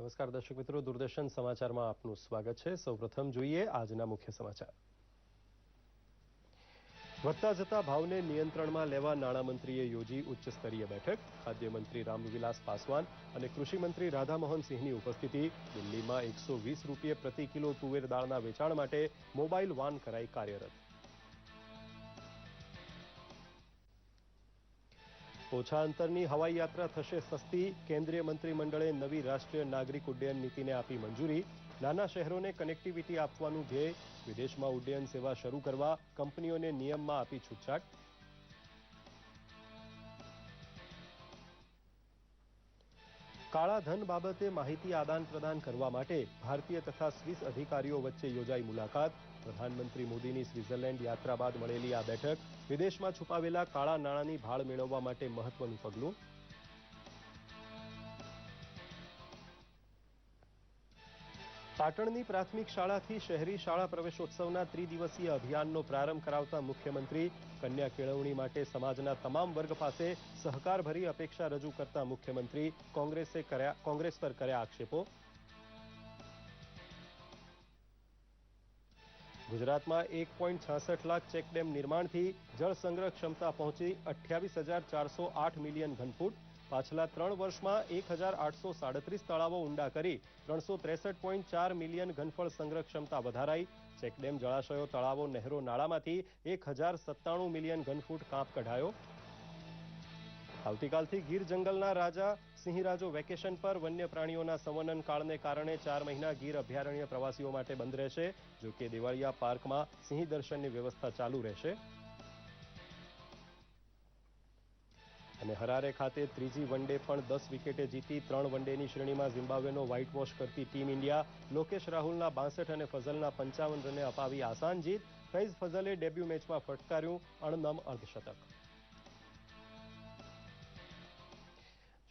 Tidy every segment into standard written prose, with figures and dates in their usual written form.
નમસ્કાર દર્શક મિત્રો, દૂરદર્શન સમાચારમાં આપનું સ્વાગત છે। સૌપ્રથમ જોઈએ આજના મુખ્ય સમાચાર। વધતા જતા ભાવને નિયંત્રણમાં લેવા નાણામંત્રીએ યોજી ઉચ્ચ સ્તરીય બેઠક। ખાદ્ય મંત્રી રામવિલાસ પાસવાન અને કૃષિ મંત્રી રાધામોહન સિંહની ઉપસ્થિતિ। દિલ્હીમાં 120 રૂપિયે પ્રતિ કિલો તુવેર દાળના વેચાણ માટે મોબાઈલ વાન કરાઈ કાર્યરત। ઓછા અંતરની હવાઈ યાત્રા થશે સસ્તી। કેન્દ્રીય મંત્રીમંડળે નવી રાષ્ટ્રીય નાગરિક ઉડ્ડયન નીતિને આપી મંજૂરી। નાના શહેરોને કનેક્ટિવિટી આપવાનું ધ્યેય। વિદેશમાં ઉડ્ડયન સેવા શરૂ કરવા કંપનીઓને નિયમમાં આપી છૂટછાટ। કાળા ધન બાબતે માહિતી આદાન પ્રદાન કરવા માટે ભારતીય તથા સ્વિસ અધિકારીઓ વચ્ચે યોજાઈ મુલાકાત। પ્રધાનમંત્રી મોદીની સ્વિટ્ઝરલેન્ડ યાત્રા બાદ મળેલી આ બેઠક વિદેશમાં છુપાવેલા કાળા નાણાંની ભાળ મેળવવા માટે મહત્વનું પગલું। પાટણની પ્રાથમિક શાળાથી શહેરી શાળા પ્રવેશોત્સવના ત્રિદિવસીય અભિયાનનો પ્રારંભ કરાવતા મુખ્યમંત્રી। કન્યા કેળવણી માટે સમાજના તમામ વર્ગ પાસે સહકારભરી અપેક્ષા રજૂ કરતા મુખ્યમંત્રી કોંગ્રેસ પર કર્યા આક્ષેપો। ગુજરાતમાં 1.66 લાખ ચેકડેમ નિર્માણથી જળ સંગ્રહ ક્ષમતા પહોંચી 28,408 મિલિયન ઘનફૂટ। પાછલા 3 વર્ષમાં 1,837 તળાવો ઊંડા કરી 363.4 મિલિયન ઘનફળ સંગ્રહ ક્ષમતા વધારાઈ। ચેકડેમ, જળાશયો, તળાવો, નહેરો, નાળામાંથી 1,097 મિલિયન ઘનફૂટ કાંપ કઢાયો। આવતીકાલથી ગીર જંગલના રાજા સિંહરાજો વેકેશન પર। વન્ય પ્રાણીઓના સંવનન કાળને કારણે 4 મહિના ગીર અભયારણ્ય પ્રવાસીઓ માટે બંધ રહેશે। જો કે દેવાળિયા પાર્કમાં સિંહ દર્શનની વ્યવસ્થા ચાલુ રહેશે। અને હરારે ખાતે ત્રીજી વનડે પણ 10 વિકેટે જીતી 3 વનડેની શ્રેણીમાં ઝિમ્બાબ્વેનો વ્હાઇટ વોશ કરતી ટીમ ઇન્ડિયા। લોકેશ રાહુલના 62 અને ફઝલના 55 રને અપાવી આસાન જીત। ફૈઝ ફઝલે ડેબ્યુ મેચમાં ફટકાર્યું અણનમ અર્ધશતક।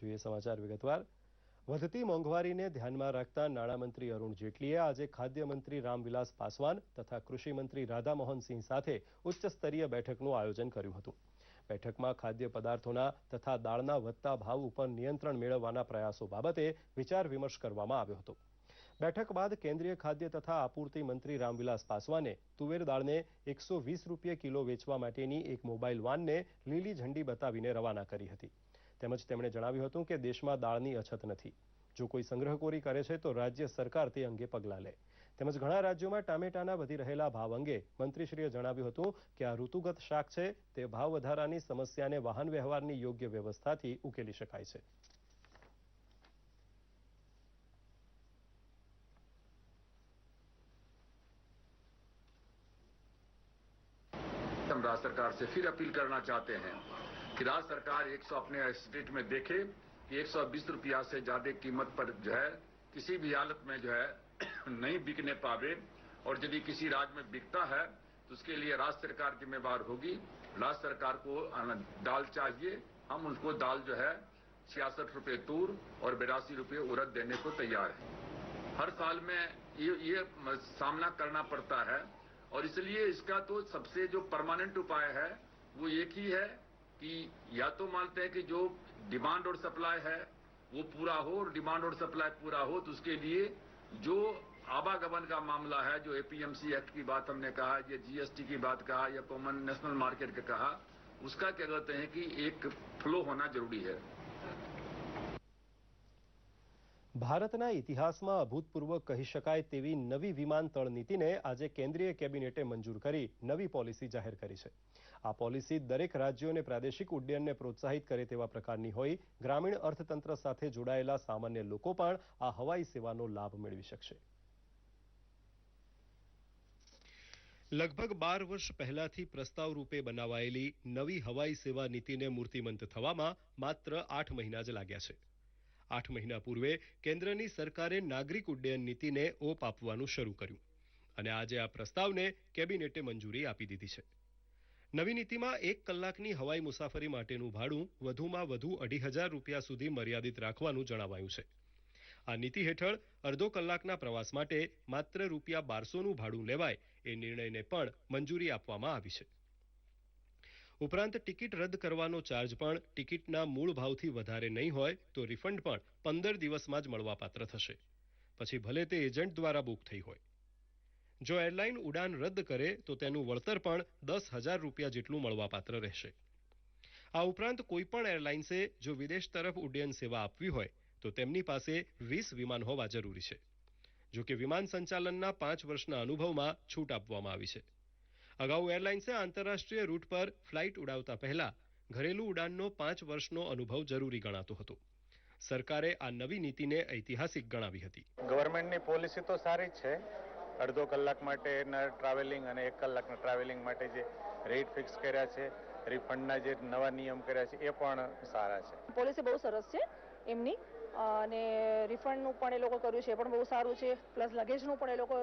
જોઈએ સમાચાર વિગતવાર। વધતી મોંઘવારીને ધ્યાનમાં રાખતા નાણામંત્રી અરુણ જેટલીએ આજે ખાદ્ય મંત્રી રામવિલાસ પાસવાન તથા કૃષિ મંત્રી રાધામોહન સિંહ સાથે ઉચ્ચ સ્તરીય બેઠકનું આયોજન કર્યું હતું। બેઠકમાં ખાદ્ય પદાર્થોના તથા દાળના વધતા ભાવ ઉપર નિયંત્રણ મેળવવાના પ્રયાસો બાબતે વિચાર વિમર્શ કરવામાં આવ્યો હતો। બેઠક બાદ કેન્દ્રીય ખાદ્ય તથા આપૂર્તિ મંત્રી રામવિલાસ પાસવાને તુવેર દાળને 120 રૂપિયે કિલો વેચવા માટેની એક મોબાઈલ વાનને લીલી ઝંડી બતાવીને રવાના કરી હતી। તેમજ તેમણે જણાવ્યું હતું કે દેશમાં દાળની અછત નથી। જો કોઈ સંગ્રહખોરી કરે છે તો રાજ્ય સરકાર તે અંગે પગલાં લે। તેમજ ઘણા રાજ્યોમાં ટામેટાના વધી રહેલા ભાવ અંગે મંત્રીશ્રીએ જણાવ્યું હતું કે આ ઋતુગત શાક છે, તે ભાવ વધારાની સમસ્યાને વાહન વ્યવહારની યોગ્ય વ્યવસ્થાથી ઉકેલી શકાય છે। हम राज्य सरकार से फिर अपील करना चाहते हैं कि राज्य सरकार 100 अपने स्टेट में देखे कि 120 रुपया से ज्यादा कीमत पर जो है किसी भी हालत में जो है नहीं बिकने पावे, और यदि किसी राज्य में बिकता है तो उसके लिए राज्य सरकार जिम्मेवार होगी। राज्य सरकार को दाल चाहिए, हम उनको दाल जो है 66 रुपये तूर और 82 रुपये उड़द देने को तैयार है। हर साल में ये सामना करना पड़ता है, और इसलिए इसका तो सबसे जो परमानेंट उपाय है वो एक ही है कि या तो मानते हैं कि जो डिमांड और सप्लाई है वो पूरा हो, और डिमांड और सप्लाई पूरा हो तो उसके लिए जो आवागमन का मामला है, जो एपीएमसी एक्ट की बात हमने कहा, ये जीएसटी की बात कहा, या कॉमन नेशनल मार्केट का कहा, उसका क्या कहते हैं कि एक फ्लो होना जरूरी है। ભારતના ઇતિહાસમાં અભૂતપૂર્વ કહી શકાય તેવી નવી વિમાનતળ નીતિને આજે કેન્દ્રીય કેબિનેટે મંજૂર કરી નવી પોલિસી જાહેર કરી છે। આ પોલિસી દરેક રાજ્યોને પ્રાદેશિક ઉડ્ડયનને પ્રોત્સાહિત કરે તેવા પ્રકારની હોઈ ગ્રામીણ અર્થતંત્ર સાથે જોડાયેલા સામાન્ય લોકો પણ આ હવાઈ સેવાનો લાભ મેળવી શકશે। લગભગ 12 વર્ષ પહેલાથી પ્રસ્તાવ રૂપે બનાવાયેલી નવી હવાઈ સેવા નીતિને મૂર્તિમંત થવામાં માત્ર 8 મહિના જ લાગ્યા છે। 8 મહિના પૂર્વે કેન્દ્રની સરકારે નાગરિક ઉડ્ડયન નીતિને ઓપ આપવાનું શરૂ કર્યું અને આજે આ પ્રસ્તાવને કેબિનેટે મંજૂરી આપી દીધી છે। નવી નીતિમાં 1 કલાકની હવાઈ મુસાફરી માટેનું ભાડું વધુમાં વધુ 2,500 રૂપિયા સુધી મર્યાદિત રાખવાનું જણાવાયું છે। આ નીતિ હેઠળ અડધો કલાકના પ્રવાસ માટે માત્ર ₹1200નું ભાડું લેવાય એ નિર્ણયને પણ મંજૂરી આપવામાં આવી છે। ઉપરાંત ટિકિટ રદ કરવાનો ચાર્જ પણ ટિકિટના મૂળ ભાવથી વધારે નહીં હોય તો રિફંડ પણ 15 દિવસમાં જ મળવાપાત્ર થશે, પછી ભલે તે એજન્ટ દ્વારા બુક થઈ હોય. જો એરલાઇન ઉડાન રદ કરે તો તેનું વળતર પણ 10,000 રૂપિયા જેટલું મળવાપાત્ર રહેશે. આ ઉપરાંત કોઈપણ એરલાઇન્સે જો વિદેશ તરફ ઉડ્ડયન સેવા આપવી હોય તો તેમની પાસે 20 વિમાન હોવા જરૂરી છે. જો કે વિમાન સંચાલનના 5 વર્ષના અનુભવમાં છૂટ આપવામાં આવી છે. અગાઉ એરલાઇન્સે આંતરરાષ્ટ્રીય રૂટ પર ફ્લાઇટ ઉડાવતા પહેલા ઘરેલું ઉડાનનો 5 વર્ષનો અનુભવ જરૂરી ગણાતો હતો. સરકારે આ નવી નીતિને ઐતિહાસિક ગણાવી હતી. ગવર્મેન્ટની પોલિસી તો સારી જ છે. અડધો કલાક માટેના ટ્રાવેલિંગ અને 1 કલાકના ટ્રાવેલિંગ માટે જે રેટ ફિક્સ કર્યા છે, રિફંડના જે નવા નિયમ કર્યા છે એ પણ સારા છે. પોલિસી બહુ સરસ છે એમની, અને રિફંડનું પણ એ લોકો કર્યું છે એ પણ બહુ સારું છે. પ્લસ લગેજનું પણ એ લોકો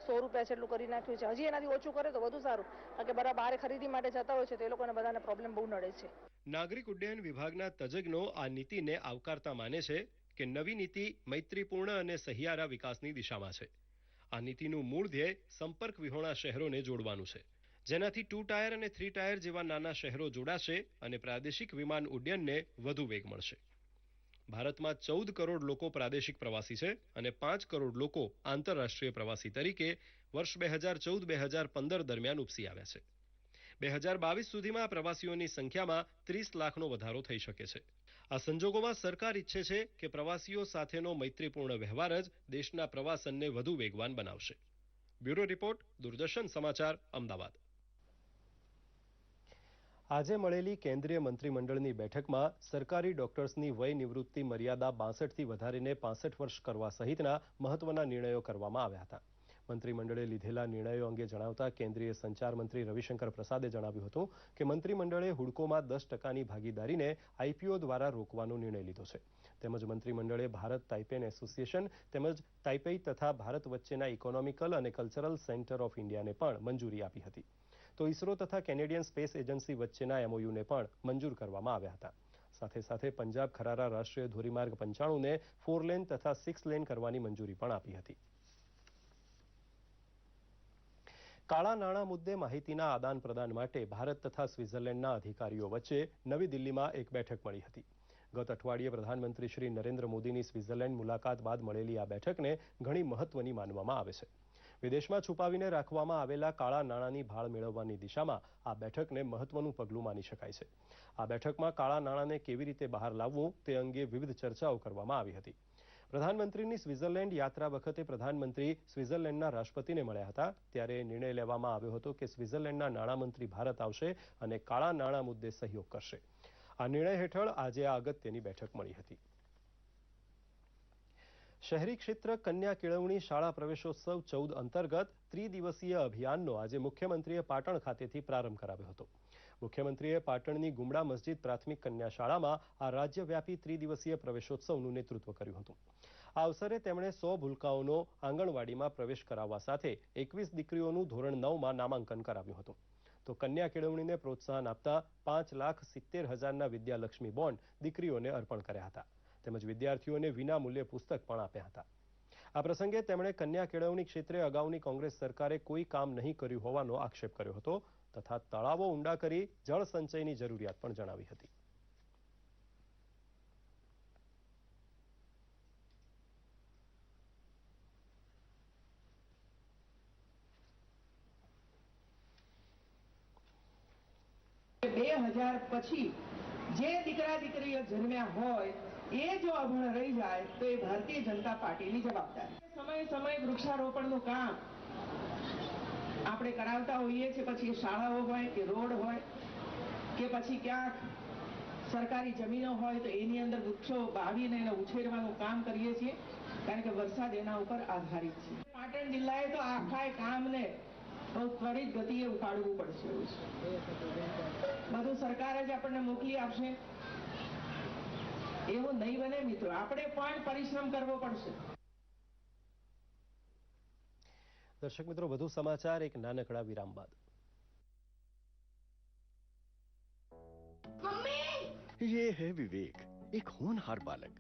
100 રૂપિયા જેટલું કરી નાખ્યું છે. હજી એનાથી ઓછું કરે તો વધુ સારું, કારણ કે બહાર ખરીદી માટે જતા હોય છે તો એ લોકોને બધાને પ્રોબ્લેમ બહુ નડે છે. નાગરિક ઉડ્ડયન વિભાગના તજજ્ઞો આ નીતિને આવકારતા માને છે કે નવી નીતિ મૈત્રીપૂર્ણ અને સહિયારા વિકાસની દિશામાં છે. આ નીતિનું મૂળ ધ્યેય સંપર્ક વિહોણા શહેરોને જોડવાનું છે, જેનાથી 2 ટાયર અને 3 ટાયર જેવા નાના શહેરો જોડાશે અને પ્રાદેશિક વિમાન ઉડ્ડયનને વધુ વેગ મળશે. ભારતમાં 14 કરોડ લોકો પ્રાદેશિક પ્રવાસી છે અને 5 કરોડ લોકો આંતરરાષ્ટ્રીય પ્રવાસી તરીકે વર્ષ 2014-2015 દરમિયાન ઉપસી આવ્યા છે. 2022 સુધીમાં પ્રવાસીઓની સંખ્યામાં 30 લાખનો વધારો થઈ શકે છે. આ સંજોગોમાં સરકાર ઈચ્છે છે કે પ્રવાસીઓ સાથેનો મૈત્રીપૂર્ણ વ્યવહાર જ દેશના પ્રવાસનને વધુ વેગવાન બનાવશે. બ્યુરો રિપોર્ટ, દૂરદર્શન સમાચાર, અમદાવાદ. આજે મળેલી કેન્દ્રીય મંત્રીમંડળની બેઠકમાં સરકારી ડોક્ટર્સની વય નિવૃત્તિ મર્યાદા 62થી વધારીને 65 વર્ષ કરવા સહિતના મહત્વના નિર્ણયો કરવામાં આવ્યા હતા. મંત્રીમંડળે લીધેલા નિર્ણયો અંગે જણાવતા કેન્દ્રીય સંચાર મંત્રી રવિશંકર પ્રસાદે જણાવ્યું હતું કે મંત્રીમંડળે હુડકોમાં 10%ની ભાગીદારીને આઈપીઓ દ્વારા રોકવાનો નિર્ણય લીધો છે. તેમજ મંત્રીમંડળે ભારત તાઇપેન એસોસિએશન તેમજ તાઇપેઈ તથા ભારત વચ્ચેના ઇકોનોમિકલ અને કલ્ચરલ સેન્ટર ઓફ ઇન્ડિયાને પણ મંજૂરી આપી હતી. તો ઇસરો તથા કેનેડિયન સ્પેસ એજન્સી વચ્ચેના એમઓયુને પણ મંજૂર કરવામાં આવ્યા હતા. સાથે સાથે પંજાબ ખરારા રાષ્ટ્રીય ધોરીમાર્ગ 95ને 4 લેન તથા 6 લેન કરવાની મંજૂરી પણ આપી હતી. કાળા નાણાં મુદ્દે માહિતીના આદાન પ્રદાન માટે ભારત તથા સ્વિટ્ઝરલેન્ડના અધિકારીઓ વચ્ચે નવી દિલ્હીમાં એક બેઠક મળી હતી. ગત અઠવાડિયે પ્રધાનમંત્રી શ્રી નરેન્દ્ર મોદીની સ્વિટ્ઝરલેન્ડ મુલાકાત બાદ મળેલી આ બેઠકને ઘણી મહત્વની માનવામાં આવે છે. વિદેશમાં છુપાવીને રાખવામાં આવેલા કાળા નાણાંની ભાળ મેળવવાની દિશામાં આ બેઠકને મહત્વનું પગલું માની શકાય છે. આ બેઠકમાં કાળા નાણાંને કેવી રીતે બહાર લાવવું તે અંગે વિવિધ ચર્ચાઓ કરવામાં આવી હતી. પ્રધાનમંત્રીની સ્વિટ્ઝરલેન્ડ યાત્રા વખતે પ્રધાનમંત્રી સ્વિટ્ઝરલેન્ડના રાષ્ટ્રપતિને મળ્યા હતા. ત્યારે નિર્ણય લેવામાં આવ્યો હતો કે સ્વિટ્ઝરલેન્ડના નાણામંત્રી ભારત આવશે અને કાળા નાણાં મુદ્દે સહયોગ કરશે. આ નિર્ણય હેઠળ આજે આ અગત્યની બેઠક મળી હતી. શહેરી ક્ષેત્ર કન્યા કેળવણી શાળા પ્રવેશોત્સવ 14 અંતર્ગત ત્રિદિવસીય અભિયાનનો આજે મુખ્યમંત્રીએ પાટણ ખાતેથી પ્રારંભ કરાવ્યો હતો. મુખ્યમંત્રીએ પાટણની ગુમડા મસ્જિદ પ્રાથમિક કન્યા શાળામાં આ રાજ્યવ્યાપી ત્રિદિવસીય પ્રવેશોત્સવનું નેતૃત્વ કર્યું હતું. આ અવસરે તેમણે 100 ભૂલકાઓનો આંગણવાડીમાં પ્રવેશ કરાવવા સાથે 21 દીકરીઓનું ધોરણ 9માં નામાંકન કરાવ્યું હતું. તો કન્યા કેળવણીને પ્રોત્સાહન આપતા 5,70,000ના વિદ્યાલક્ષ્મી બોન્ડ દીકરીઓને અર્પણ કર્યા હતા. તેમજ વિદ્યાર્થીઓને વિના મૂલ્યે પુસ્તક પણ આપ્યા હતા. આ પ્રસંગે તેમણે કન્યા કેળવણી ક્ષેત્રે અગાઉની કોંગ્રેસ સરકારે કોઈ કામ નહીં કર્યું હોવાનો આક્ષેપ કર્યો હતો તથા તળાવો ઊંડા કરી જળ સંચયની જરૂરિયાત પણ જણાવી હતી. પછી જે દીકરા દીકરીઓ જન્મ્યા હોય એ જો અભણ રહી જાય તો એ ભારતીય જનતા પાર્ટીની જવાબદારી. સમય વૃક્ષારોપણનું કામ આપણે કરાવતા હોઈએ છીએ, પછી શાળાઓ હોય કે રોડ હોય કે પછી ક્યાંક સરકારી જમીનો હોય તો એની અંદર વૃક્ષો વાવીને એને ઉછેરવાનું કામ કરીએ છીએ, કારણ કે વરસાદ એના ઉપર આધારિત છે. પાટણ જિલ્લાએ તો આખા કામને બહુ ત્વરિત ગતિએ ઉપાડવું પડશે. બધું સરકાર જ આપણને મોકલી આપશે એવું નહીં બને મિત્રો, આપણે પણ પરિશ્રમ કરવો પડશે. દર્શક મિત્રો, વધુ સમાચાર એક નાનકડા વિરામ બાદ. ये है विवेक, एक होनहार बालक.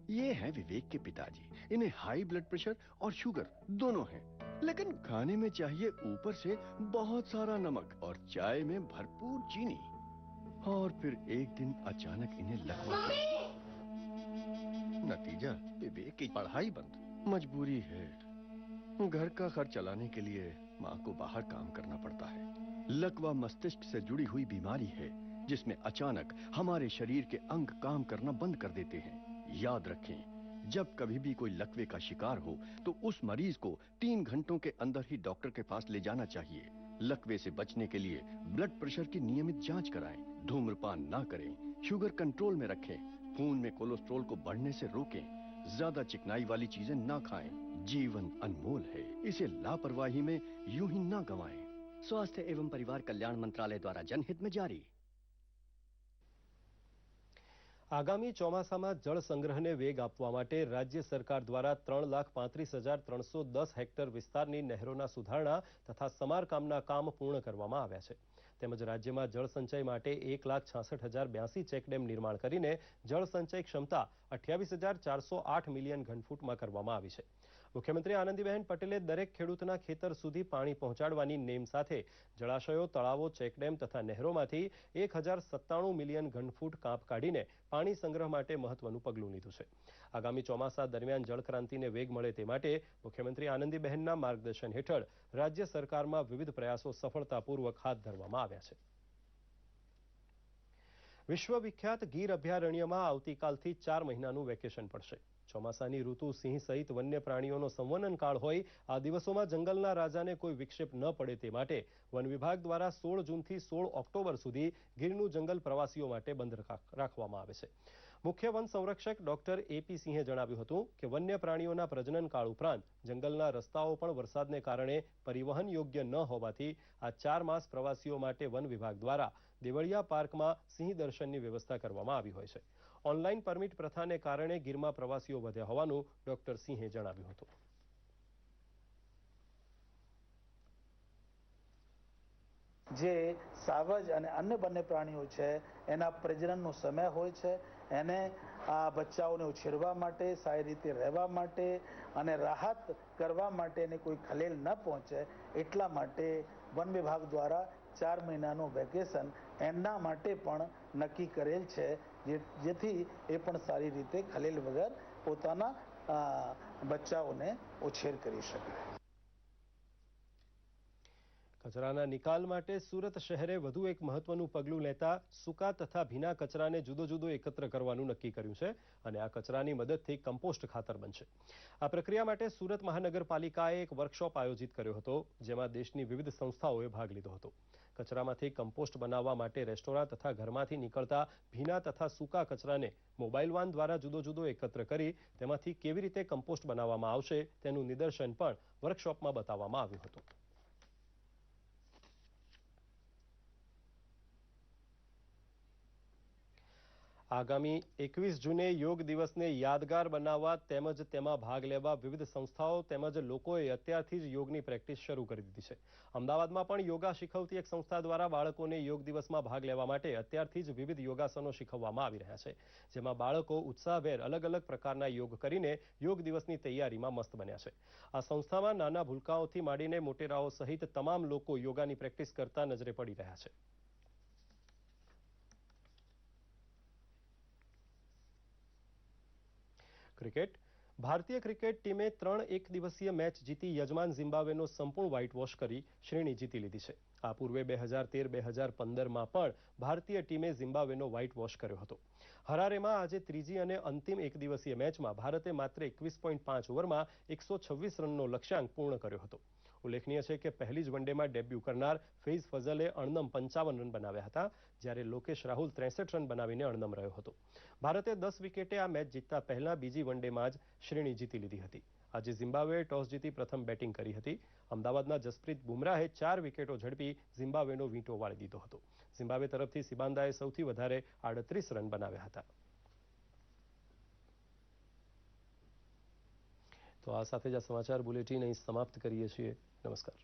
ये है विवेक के पिताजी. इन्हें हाई ब्लड प्रेशर और शुगर दोनों हैं, लेकिन खाने में चाहिए ऊपर से बहुत सारा नमक और चाय में भरपूर चीनी. और फिर एक दिन अचानक इन्हें लकवा। नतीजा विवेक की पढ़ाई बंद। मजबूरी है, घर का खर्च चलाने के लिए माँ को बाहर काम करना पड़ता है। लकवा मस्तिष्क से जुड़ी हुई बीमारी है जिसमें अचानक हमारे शरीर के अंग काम करना बंद कर देते हैं। याद रखें, जब कभी भी कोई लकवे का शिकार हो तो उस मरीज को 3 घंटों के अंदर ही डॉक्टर के पास ले जाना चाहिए। लकवे से बचने के लिए ब्लड प्रेशर की नियमित जांच कराएं, धूम्रपान ना करें, शुगर कंट्रोल में रखें, खून में कोलेस्ट्रॉल को बढ़ने से रोकें, ज्यादा चिकनाई वाली चीजें ना खाएं। जीवन अनमोल है, इसे लापरवाही में यूं ही ना गंवाएं। स्वास्थ्य एवं परिवार कल्याण मंत्रालय द्वारा जनहित में जारी। આગામી ચોમાસામાં જળ સંગ્રહને વેગ આપવા માટે રાજ્ય સરકાર દ્વારા 3,35,310 હેક્ટર વિસ્તારની નહેરોના સુધારણા તથા સમારકામના કામ પૂર્ણ કરવામાં આવ્યા છે. તેમજ રાજ્યમાં જળસંચય માટે 1,66,082 ચેકડેમ નિર્માણ કરીને જળસંચય ક્ષમતા 28,408 મિલિયન ઘનફૂટમાં કરવામાં આવી છે. મુખ્યમંત્રી આનંદીબહેન પટેલે દરેક ખેડૂતના ખેતર સુધી પાણી પહોંચાડવાની નેમ સાથે જળાશયો, તળાવો, ચેકડેમ તથા નહેરોમાંથી 1,097 મિલિયન ઘનફૂટ કાપ કાઢીને પાણી સંગ્રહ માટે મહત્વનું પગલું લીધું છે. આગામી ચોમાસા દરમિયાન જળક્રાંતિને વેગ મળે તે માટે મુખ્યમંત્રી આનંદીબહેનના માર્ગદર્શન હેઠળ રાજ્ય સરકારમાં વિવિધ પ્રયાસો સફળતાપૂર્વક હાથ ધરવામાં આવ્યા છે. વિશ્વવિખ્યાત ગીર અભયારણ્યમાં આવતીકાલથી 4 મહિનાનું વેકેશન પડશે. ચોમાસાની ઋતુ સિંહ સહિત વન્ય પ્રાણીઓનો સંવનન કાળ હોય આ દિવસોમાં જંગલના રાજાને કોઈ વિક્ષેપ ન પડે તે માટે વન વિભાગ દ્વારા 16 જૂનથી 16 ઓક્ટોબર સુધી ગીરનું જંગલ પ્રવાસીઓ માટે બંધ રાખવામાં આવે છે. મુખ્ય વન સંરક્ષક ડોક્ટર એપી સિંહે જણાવ્યું હતું કે વન્ય પ્રાણીઓના પ્રજનન કાળ ઉપરાંત જંગલના રસ્તાઓ પણ વરસાદને કારણે પરિવહન યોગ્ય ન હોવાથી આ 4 માસ પ્રવાસીઓ માટે વન વિભાગ દ્વારા દેવળિયા પાર્કમાં સિંહ દર્શનની વ્યવસ્થા કરવામાં આવી હોય છે. ઓનલાઈન પરમિટ પ્રથાને કારણે ગીરમાં પ્રવાસીઓ વધ્યા હોવાનું ડોક્ટર સિંહે જણાવ્યું હતું. જે સાવજ અને અન્ય બંને પ્રાણીઓ છે એના પ્રજનનનો સમય હોય છે. એને આ બચ્ચાઓને ઉછેરવા માટે, સારી રીતે રહેવા માટે અને રાહત કરવા માટે એને કોઈ ખલેલ ન પહોંચે એટલા માટે વન વિભાગ દ્વારા 4 મહિનાનું વેકેશન એમના માટે પણ નક્કી કરેલ છે, જેથી એ પણ સારી રીતે ખલેલ વગર પોતાના બચ્ચાઓને ઉછેર કરી શકે. કચરાના નિકાલ માટે સુરત શહેરે વધુ એક મહત્વનું પગલું લેતા સૂકા તથા ભીના કચરાને જુદો જુદો એકત્ર કરવાનું નક્કી કર્યું છે અને આ કચરાની મદદથી કમ્પોસ્ટ ખાતર બનશે. આ પ્રક્રિયા માટે સુરત મહાનગરપાલિકાએ એક વર્કશોપ આયોજિત કર્યો હતો, જેમાં દેશની વિવિધ સંસ્થાઓએ ભાગ લીધો હતો. કચરામાંથી કમ્પોસ્ટ બનાવવા માટે રેસ્ટોરાં તથા ઘરમાંથી નીકળતા ભીના તથા સૂકા કચરાને મોબાઈલ વાન દ્વારા જુદો જુદો એકત્ર કરી તેમાંથી કેવી રીતે કમ્પોસ્ટ બનાવવામાં આવશે તેનું નિદર્શન પણ વર્કશોપમાં બતાવવામાં આવ્યું હતું. આગામી 21 જૂને યોગ દિવસને યાદગાર બનાવવા તેમજ તેમાં ભાગ લેવા વિવિધ સંસ્થાઓ તેમજ લોકોએ અત્યારથી જ યોગની પ્રેક્ટિસ શરૂ કરી દીધી છે. અમદાવાદમાં પણ યોગા શીખવતી એક સંસ્થા દ્વારા બાળકોને યોગ દિવસમાં ભાગ લેવા માટે અત્યારથી જ વિવિધ યોગાસનો શીખવવામાં આવી રહ્યા છે, જેમાં બાળકો ઉત્સાહભેર અલગ અલગ પ્રકારના યોગ કરીને યોગ દિવસની તૈયારીમાં મસ્ત બન્યા છે. આ સંસ્થામાં નાના ભૂલકાઓથી માંડીને મોટેરાઓ સહિત તમામ લોકો યોગાની પ્રેક્ટિસ કરતા નજરે પડી રહ્યા છે. ક્રિકેટ. ભારતીય ક્રિકેટ ટીમે 3 એકદિવસીય મેચ જીતી યજમાન ઝિમ્બાબ્વેનો સંપૂર્ણ વ્હાઇટ વોશ કરી શ્રેણી જીતી લીધી છે. આ પૂર્વે 2013-2015માં પણ ભારતીય ટીમે ઝિમ્બાબ્વેનો વ્હાઇટ વોશ કર્યો હતો. હરારેમાં આજે ત્રીજી અને અંતિમ એકદિવસીય મેચમાં ભારતે માત્ર 21.5 ઓવરમાં 126 રનનો લક્ષ્યાંક પૂર્ણ કર્યો હતો. ઉલ્લેખનીય છે કે પહેલી જ વનડેમાં ડેબ્યુ કરનાર ફેઇઝ ફઝલે અણનમ 55 રન બનાવ્યા હતા, જ્યારે લોકેશ રાહુલ 63 રન બનાવીને અણનમ રહ્યો હતો. ભારતે 10 વિકેટે આ મેચ જીતતા પહેલા બીજી વનડેમાં જ શ્રેણી જીતી લીધી હતી. આજે ઝિમ્બાબ્વેએ ટોસ જીતી પ્રથમ બેટિંગ કરી હતી. અમદાવાદના જસપ્રીત બુમરાહે 4 વિકેટો ઝડપી ઝિમ્બાબ્વેનો વીંટો વાળી દીધો હતો. ઝિમ્બાબ્વે તરફથી સિબાંદાએ સૌથી વધારે 38 રન બનાવ્યા હતા. તો આ સાથે જ આ સમાચાર બુલેટિન અહીં સમાપ્ત કરીએ છીએ. નમસ્કાર.